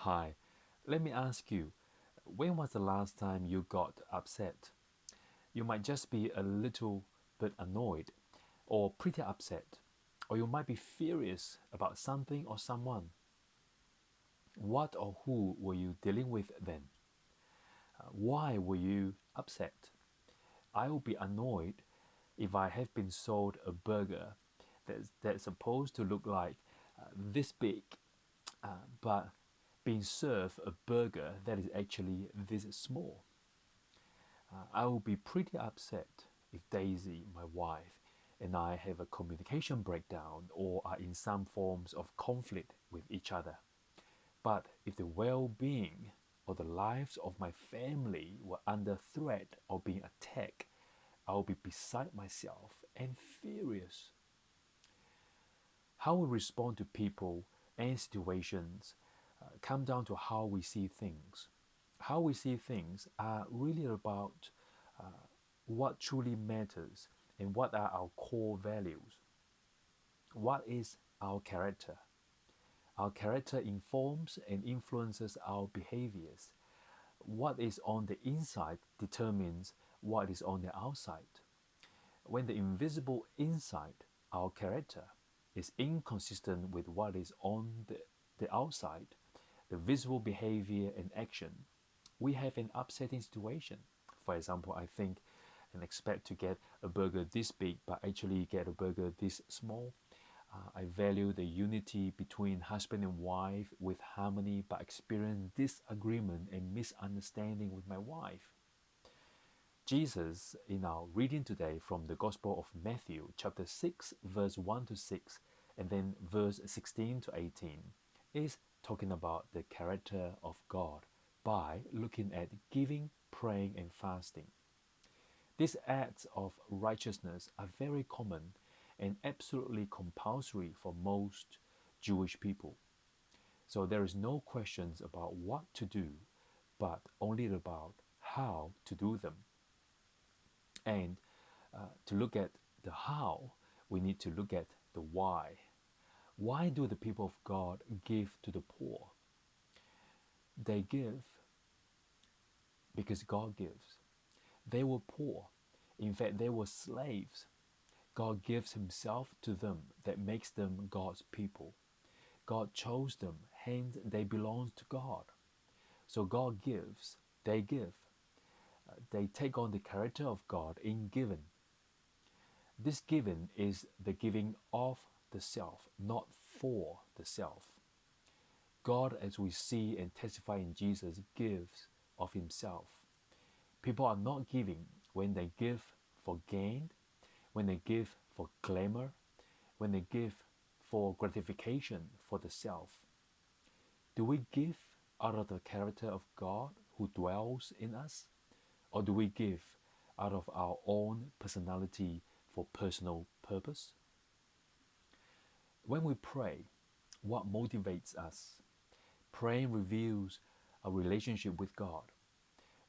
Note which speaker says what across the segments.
Speaker 1: Hi, let me ask you, when was the last time you got upset? You might just be a little bit annoyed or pretty upset, or you might be furious about something or someone. What or who were you dealing with then? Why were you upset? I will be annoyed if I have been sold a burger that's supposed to look like this big, but being served a burger that is actually this small. I will be pretty upset if Daisy, my wife, and I have a communication breakdown or are in some forms of conflict with each other. But if the well being or the lives of my family were under threat or being attacked, I will be beside myself and furious. How we respond to people and situations come down to how we see things. How we see things are really about what truly matters and what are our core values. What is our character? Our character informs and influences our behaviors. What is on the inside determines what is on the outside. When the invisible inside, our character, is inconsistent with what is on the outside, the visible behavior and action, we have an upsetting situation. For example, I think and expect to get a burger this big, but actually get a burger this small. I value the unity between husband and wife with harmony, but experience disagreement and misunderstanding with my wife. Jesus, in our reading today from the Gospel of Matthew, chapter 6, verse 1 to 6, and then verse 16 to 18, is talking about the character of God by looking at giving, praying, and fasting. These acts of righteousness are very common and absolutely compulsory for most Jewish people. So there is no questions about what to do, but only about how to do them. And to look at the how, we need to look at the why. Why do the people of God give to the poor? They give because God gives. They were poor. In fact, they were slaves. God gives Himself to them that makes them God's people. God chose them, hence they belong to God. So God gives, they give. They take on the character of God in giving. This giving is the giving of the self, not for the self. God, as we see and testify in Jesus, gives of Himself. People are not giving when they give for gain, when they give for glamour, when they give for gratification for the self. Do we give out of the character of God who dwells in us? Or do we give out of our own personality for personal purpose? When we pray, what motivates us? Praying reveals a relationship with God.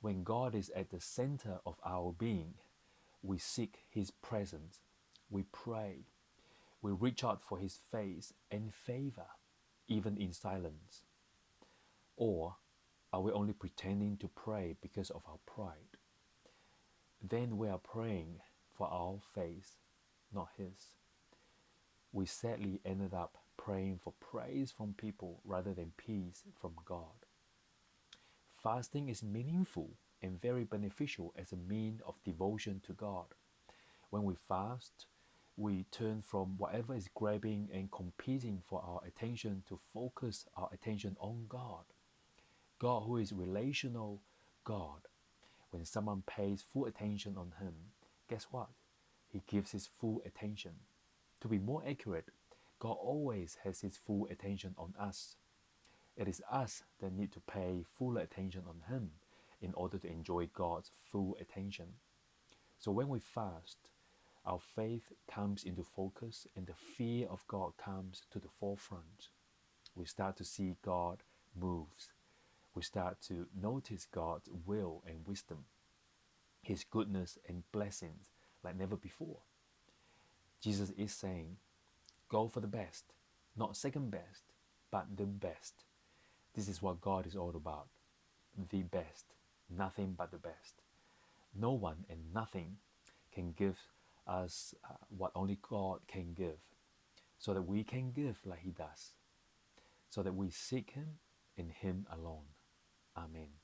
Speaker 1: When God is at the center of our being, we seek His presence. We pray. We reach out for His face and favor, even in silence. Or are we only pretending to pray because of our pride? Then we are praying for our face, not His. We sadly ended up praying for praise from people rather than peace from God. Fasting is meaningful and very beneficial as a mean of devotion to God. When we fast, we turn from whatever is grabbing and competing for our attention to focus our attention on God. God who is relational God. When someone pays full attention on Him, guess what? He gives His full attention. To be more accurate, God always has His full attention on us. It is us that need to pay full attention on Him in order to enjoy God's full attention. So when we fast, our faith comes into focus and the fear of God comes to the forefront. We start to see God moves. We start to notice God's will and wisdom, His goodness and blessings like never before. Jesus is saying, go for the best, not second best, but the best. This is what God is all about. The best, nothing but the best. No one and nothing can give us what only God can give, so that we can give like He does, so that we seek Him in Him alone. Amen.